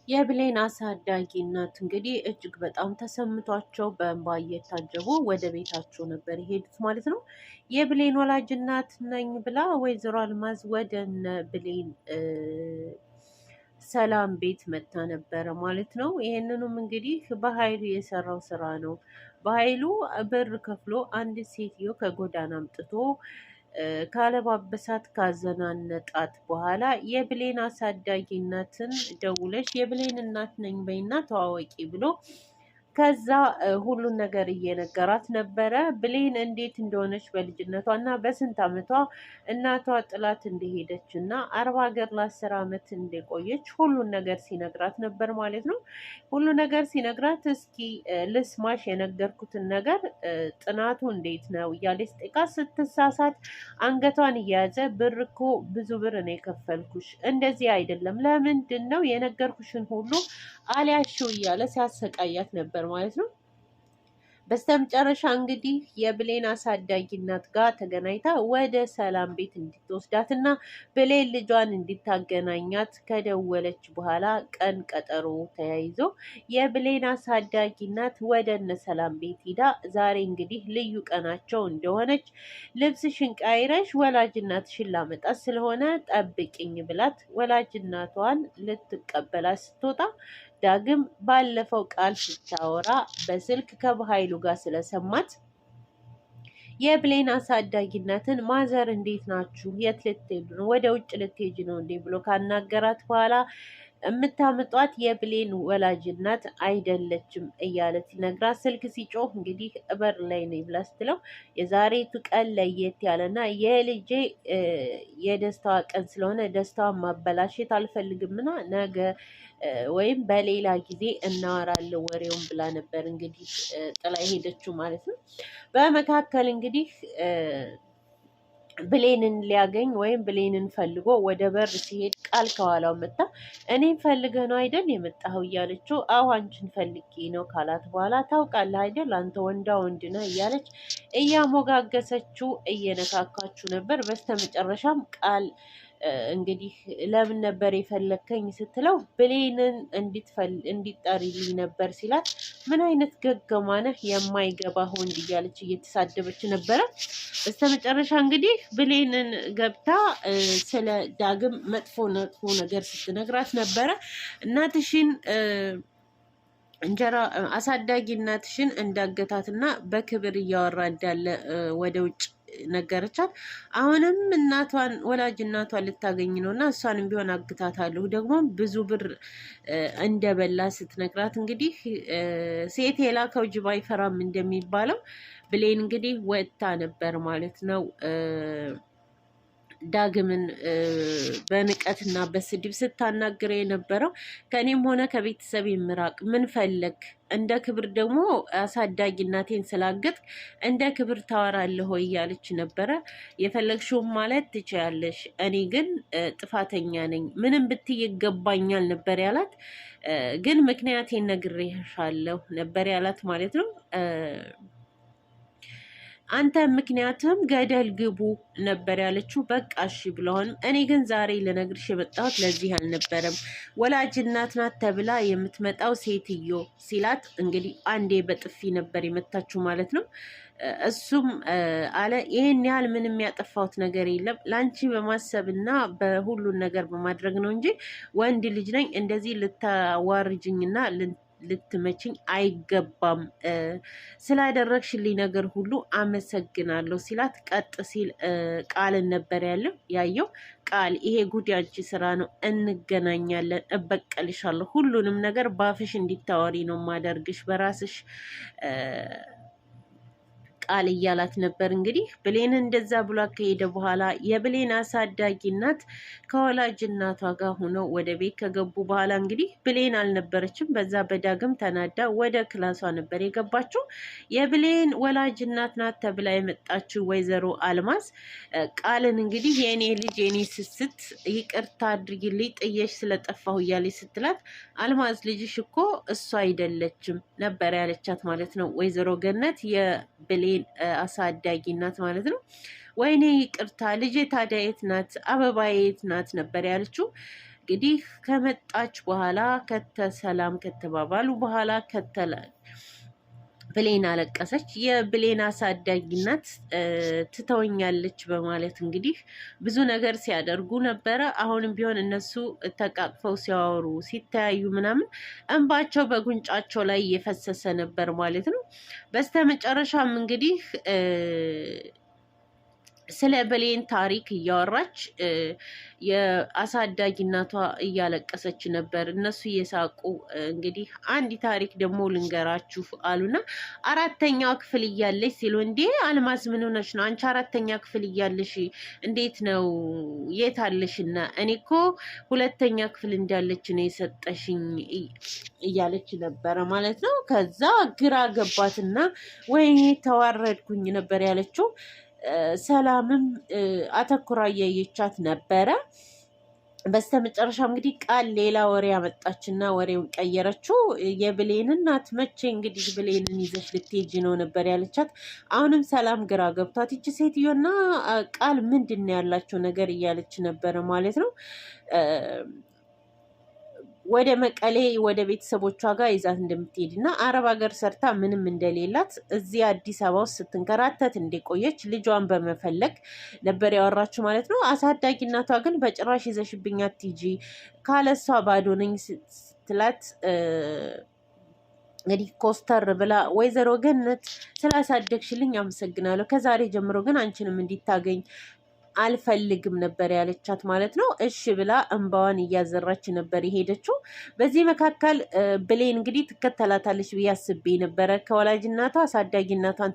የብሌን አሳዳጊ እናት እንግዲህ እጅግ በጣም ተሰምቷቸው በእንባ እየታጀቡ ወደ ቤታቸው ነበር የሄዱት ማለት ነው። የብሌን ወላጅ እናት ነኝ ብላ ወይዘሮ አልማዝ ወደ እነ ብሌን ሰላም ቤት መታ ነበረ ማለት ነው። ይህንኑም እንግዲህ በኃይሉ የሰራው ስራ ነው። በኃይሉ ብር ከፍሎ አንድ ሴትዮ ከጎዳና አምጥቶ ካለባበሳት ካዘናነጣት በኋላ የብሌን አሳዳጊ እናትን ደውለሽ የብሌን እናት ነኝ በይና ተዋወቂ ብሎ ከዛ ሁሉን ነገር እየነገራት ነበረ። ብሌን እንዴት እንደሆነች በልጅነቷ እና በስንት ዓመቷ እናቷ ጥላት እንደሄደች እና አረብ ሀገር ለ10 ዓመት እንደቆየች ሁሉን ነገር ሲነግራት ነበር ማለት ነው። ሁሉ ነገር ሲነግራት እስኪ ልስማሽ የነገርኩትን ነገር ጥናቱ እንዴት ነው እያለች ጠይቃት ስትሳሳት አንገቷን እየያዘ ብር እኮ ብዙ ብር ነው የከፈልኩሽ፣ እንደዚህ አይደለም፣ ለምንድን ነው የነገርኩሽን ሁሉ አልያሽው እያለ ሲያሰቃያት ነበር ማለት ነው። በስተመጨረሻ እንግዲህ የብሌን አሳዳጊ እናት ጋር ተገናኝታ ወደ ሰላም ቤት እንድትወስዳትና ብሌን ልጇን እንድታገናኛት ከደወለች በኋላ ቀን ቀጠሮ ተያይዞ የብሌን አሳዳጊ እናት ወደ እነ ሰላም ቤት ሂዳ ዛሬ እንግዲህ ልዩ ቀናቸው እንደሆነች ልብስሽን ቀይረሽ ወላጅ እናትሽን ላመጣት ስለሆነ ጠብቂኝ ብላት ወላጅ እናቷን ልትቀበላት ስትወጣ ዳግም ባለፈው ቃል ስታወራ በስልክ ከበኃይሉ ጋር ስለሰማት የብሌን አሳዳጊነትን ማዘር እንዴት ናችሁ? የት ልትሄዱ ነው? ወደ ውጭ ልትሄጂ ነው እንዴ? ብሎ ካናገራት በኋላ የምታምጧት የብሌን ወላጅ እናት አይደለችም እያለ ሲነግራት ስልክ ሲጮህ እንግዲህ በር ላይ ነኝ ብላ ስትለው የዛሬቱ ቀን ለየት ያለና የልጄ የደስታዋ ቀን ስለሆነ ደስታዋን ማበላሸት አልፈልግምና ነገ ወይም በሌላ ጊዜ እናወራለን ወሬውን ብላ ነበር እንግዲህ ጥላ ሄደችው ማለት ነው። በመካከል እንግዲህ ብሌንን ሊያገኝ ወይም ብሌንን ፈልጎ ወደ በር ሲሄድ ቃል ከኋላው መጣ። እኔም ፈልገህ ነው አይደል የመጣኸው እያለችው አዎ አንቺን ፈልጌ ነው ካላት በኋላ ታውቃለህ አይደል አንተ ወንዳ ወንድ ነህ እያለች እያሞጋገሰችው እየነካካችሁ ነበር። በስተመጨረሻም ቃል እንግዲህ ለምን ነበር የፈለከኝ ስትለው ብሌንን እንዲጠሪልኝ ነበር ሲላት ምን አይነት ገገማ ነህ የማይገባ ወንድ እያለች እየተሳደበች ነበረ። በስተመጨረሻ እንግዲህ ብሌንን ገብታ ስለ ዳግም መጥፎ ነገር ስትነግራት ነበረ። እናትሽን እንጀራ አሳዳጊ እናትሽን እንዳገታትና በክብር እያወራ እንዳለ ወደ ውጭ ነገረቻት። አሁንም እናቷን ወላጅ እናቷን ልታገኝ ነው እና እሷንም ቢሆን አግታታለሁ ደግሞ ብዙ ብር እንደበላ ስትነግራት እንግዲህ ሴት የላከው ጅብ አይፈራም እንደሚባለው ብሌን እንግዲህ ወጥታ ነበር ማለት ነው። ዳግምን በንቀትና በስድብ ስታናግረ የነበረው ከኔም ሆነ ከቤተሰብ ምራቅ ምን ፈለግ? እንደ ክብር ደግሞ አሳዳጊ እናቴን ስላገጥ እንደ ክብር ታወራለህ ወይ እያለች ነበረ። የፈለግሽውም ማለት ትችያለሽ፣ እኔ ግን ጥፋተኛ ነኝ፣ ምንም ብትይ ይገባኛል ነበር ያላት። ግን ምክንያቴን ነግሬሻለሁ ነበር ያላት ማለት ነው። አንተ ምክንያትም ገደል ግቡ ነበር ያለችው። በቃ እሺ ብለሆንም እኔ ግን ዛሬ ልነግርሽ የመጣሁት ለዚህ አልነበረም። ወላጅ እናት ናት ተብላ የምትመጣው ሴትዮ ሲላት እንግዲህ አንዴ በጥፊ ነበር የመታችው ማለት ነው። እሱም አለ ይህን ያህል ምንም ያጠፋሁት ነገር የለም ለአንቺ በማሰብና በሁሉን ነገር በማድረግ ነው እንጂ ወንድ ልጅ ነኝ እንደዚህ ልታዋርጅኝና ልትመችኝ አይገባም። ስላደረግሽልኝ ነገር ሁሉ አመሰግናለሁ ሲላት ቀጥ ሲል ቃልን ነበር ያየው። ቃል ይሄ ጉድ ያንቺ ስራ ነው፣ እንገናኛለን፣ እበቀልሻለሁ፣ ሁሉንም ነገር ባፍሽ እንዲታወሪ ነው ማደርግሽ በራስሽ ቃል እያላት ነበር። እንግዲህ ብሌን እንደዛ ብሎ ከሄደ በኋላ የብሌን አሳዳጊ እናት ከወላጅ እናቷ ጋር ሆነው ወደ ቤት ከገቡ በኋላ እንግዲህ ብሌን አልነበረችም። በዛ በዳግም ተናዳ ወደ ክላሷ ነበር የገባችው። የብሌን ወላጅ እናት ናት ተብላ የመጣችው ወይዘሮ አልማዝ ቃልን እንግዲህ የኔ ልጅ የኔ ስስት ይቅርታ አድርጊልኝ ጥየሽ ስለጠፋሁ እያለች ስትላት አልማዝ ልጅሽ እኮ እሷ አይደለችም ነበር ያለቻት ማለት ነው። ወይዘሮ ገነት የብሌን አሳዳጊ ናት ማለት ነው። ወይኔ ይቅርታ ልጄ ታዲያ የት ናት? አበባ የት ናት ነበር ያለችው። እንግዲህ ከመጣች በኋላ ሰላም ከተባባሉ በኋላ ብሌን አለቀሰች። የብሌን አሳዳጊነት ትተወኛለች በማለት እንግዲህ ብዙ ነገር ሲያደርጉ ነበረ። አሁንም ቢሆን እነሱ ተቃቅፈው ሲያወሩ ሲተያዩ ምናምን እንባቸው በጉንጫቸው ላይ እየፈሰሰ ነበር ማለት ነው። በስተመጨረሻም እንግዲህ ስለ ብሌን ታሪክ እያወራች የአሳዳጊ እናቷ እያለቀሰች ነበር። እነሱ እየሳቁ እንግዲህ አንድ ታሪክ ደግሞ ልንገራችሁ አሉና 4ኛ ክፍል እያለች ሲሉ እንዴ አልማዝ ምን ሆነች ነው አንቺ 4ኛ ክፍል እያለሽ እንዴት ነው የት አለሽና እኔ እኮ 2ኛ ክፍል እንዳለች ነው የሰጠሽኝ እያለች ነበረ ማለት ነው። ከዛ ግራ ገባትና ወይኔ ተዋረድኩኝ ነበር ያለችው። ሰላምም አተኩራ እያየቻት ነበረ። በስተመጨረሻ እንግዲህ ቃል ሌላ ወሬ አመጣችና ወሬውን ቀየረችው። የብሌን እናት መቼ እንግዲህ ብሌንን ይዘሽ ልትሄጂ ነው ነበር ያለቻት። አሁንም ሰላም ግራ ገብቷት ይቺ ሴትዮና ቃል ምንድን ነው ያላቸው ነገር እያለች ነበረ ማለት ነው። ወደ መቀሌ ወደ ቤተሰቦቿ ጋር ይዛት እንደምትሄድ እና አረብ ሀገር ሰርታ ምንም እንደሌላት እዚህ አዲስ አበባ ውስጥ ስትንከራተት እንደቆየች ልጇን በመፈለግ ነበር ያወራችሁ ማለት ነው። አሳዳጊ እናቷ ግን በጭራሽ ይዘሽብኝ አትሂጂ ካለሷ ባዶ ነኝ ስትላት እንግዲህ ኮስተር ብላ ወይዘሮ ገነት ስላሳደግሽልኝ አመሰግናለሁ፣ ከዛሬ ጀምሮ ግን አንቺንም እንዲታገኝ አልፈልግም ነበር ያለቻት ማለት ነው። እሺ ብላ እንባዋን እያዘራች ነበር የሄደችው። በዚህ መካከል ብሌን እንግዲህ ትከተላታለች ብዬ አስቤ ነበረ። ከወላጅ እናቷ አሳዳጊ እናቷን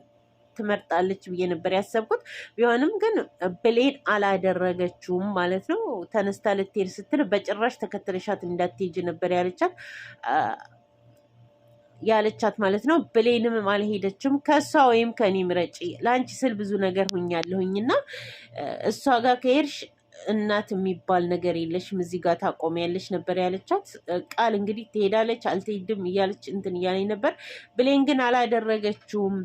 ትመርጣለች ብዬ ነበር ያሰብኩት። ቢሆንም ግን ብሌን አላደረገችውም ማለት ነው። ተነስታ ልትሄድ ስትል በጭራሽ ተከተለሻት እንዳትሄጂ ነበር ያለቻት ማለት ነው። ብሌንም አልሄደችም። ከእሷ ወይም ከኔ ምረጪ፣ ለአንቺ ስል ብዙ ነገር ሁኛለሁኝና እሷ ጋር ከሄድሽ እናት የሚባል ነገር የለሽም፣ እዚህ ጋር ታቆሚያለሽ ነበር ያለቻት። ቃል እንግዲህ ትሄዳለች አልትሄድም እያለች እንትን እያለኝ ነበር። ብሌን ግን አላደረገችውም።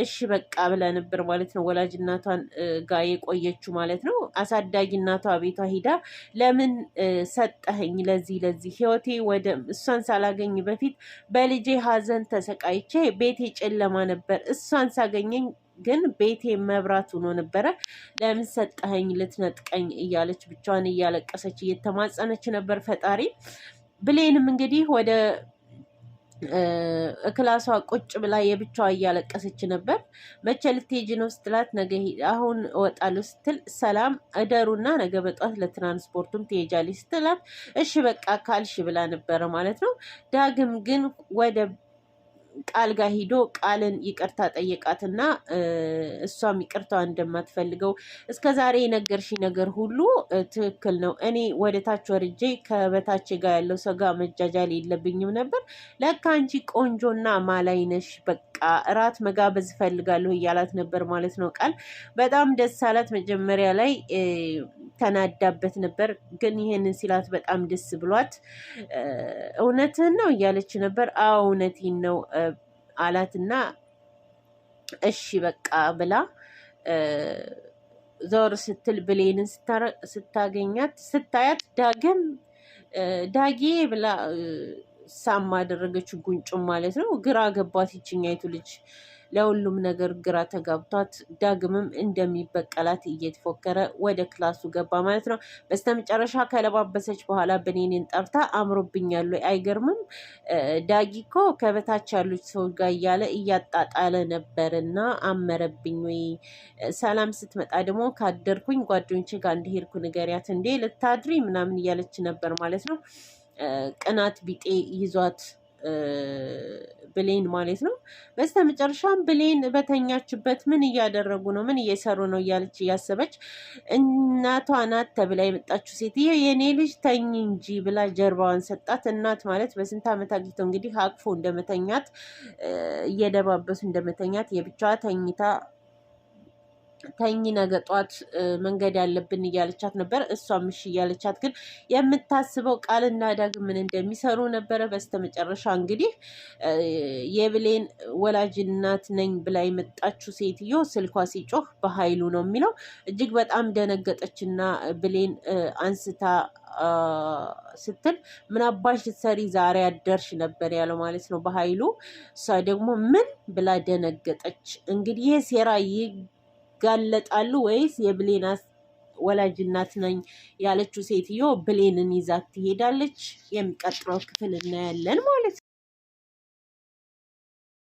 እሺ በቃ ብላ ነበር ማለት ነው ወላጅ እናቷን ጋር የቆየችው ማለት ነው። አሳዳጊ እናቷ ቤቷ ሂዳ ለምን ሰጠኸኝ ለዚህ ህይወቴ ወደ እሷን ሳላገኝ በፊት በልጄ ሀዘን ተሰቃይቼ ቤቴ ጨለማ ነበር፣ እሷን ሳገኘኝ ግን ቤቴ መብራት ሆኖ ነበረ፣ ለምን ሰጠኸኝ ልትነጥቀኝ እያለች ብቻዋን እያለቀሰች እየተማጸነች ነበር ፈጣሪ። ብሌንም እንግዲህ ወደ ክላሷ ቁጭ ብላ የብቻዋ እያለቀሰች ነበር። መቼ ልትሄጂ ነው ስትላት ነገ አሁን እወጣለሁ ስትል ሰላም እደሩና ነገ በጧት ለትራንስፖርቱም ትሄጃለች ስትላት እሺ በቃ ካልሽ ብላ ነበረ ማለት ነው። ዳግም ግን ወደ ቃል ጋር ሂዶ ቃልን ይቅርታ ጠየቃትና እሷም ይቅርታዋ እንደማትፈልገው እስከ ዛሬ የነገርሽ ነገር ሁሉ ትክክል ነው፣ እኔ ወደ ታች ወርጄ ከበታች ጋር ያለው ሰው ጋር መጃጃል የለብኝም ነበር፣ ለካ አንቺ ቆንጆና ማላይ ነሽ፣ በቃ እራት መጋበዝ እፈልጋለሁ እያላት ነበር ማለት ነው። ቃል በጣም ደስ አላት። መጀመሪያ ላይ ተናዳበት ነበር፣ ግን ይሄንን ሲላት በጣም ደስ ብሏት እውነትህን ነው እያለች ነበር። አዎ እውነቴን ነው አላትና እሺ በቃ ብላ ዞር ስትል ብሌንን ስታያት ዳጌ ብላ ሳም አደረገችው ጉንጩም ማለት ነው። ግራ ገባት ይችኛይቱ ልጅ፣ ለሁሉም ነገር ግራ ተጋብቷት ዳግምም እንደሚበቀላት እየተፎከረ ወደ ክላሱ ገባ ማለት ነው። በስተመጨረሻ ከለባበሰች በኋላ ብሌንን ጠርታ አምሮብኛል ወይ አይገርምም? ዳጊ እኮ ከበታች ያሉት ሰዎች ጋር እያለ እያጣጣለ ነበርና አመረብኝ ወይ? ሰላም ስትመጣ ደግሞ ካደርኩኝ ጓደኞቼ ጋር እንደሄድኩ ንገሪያት እንዴ ልታድሪ ምናምን እያለች ነበር ማለት ነው። ቅናት ቢጤ ይዟት ብሌን ማለት ነው። በስተ መጨረሻም ብሌን በተኛችበት ምን እያደረጉ ነው ምን እየሰሩ ነው እያለች እያሰበች እናቷ ናት ተብላ የመጣችው ሴትዮ የኔ ልጅ ተኝ እንጂ ብላ ጀርባዋን ሰጣት። እናት ማለት በስንት ዓመት አግኝተው እንግዲህ አቅፎ እንደመተኛት እየደባበሱ እንደመተኛት የብቻዋ ተኝታ ተኝ ነገ ጧት መንገድ ያለብን እያለቻት ነበር። እሷም እሺ እያለቻት ግን የምታስበው ቃልና ዳግም ምን እንደሚሰሩ ነበረ። በስተመጨረሻ እንግዲህ የብሌን ወላጅ እናት ነኝ ብላ የመጣችው ሴትዮ ስልኳ ሲጮህ በኃይሉ ነው የሚለው። እጅግ በጣም ደነገጠችና ብሌን አንስታ ስትል ምን አባሽ ስትሰሪ ዛሬ አደርሽ ነበር ያለው ማለት ነው በኃይሉ። እሷ ደግሞ ምን ብላ ደነገጠች። እንግዲህ ይህ ሴራ ጋለጣሉ ወይስ የብሌን ወላጅ እናት ነኝ ያለችው ሴትዮ ብሌንን ይዛት ትሄዳለች? የሚቀጥለው ክፍል እናያለን ማለት ነው።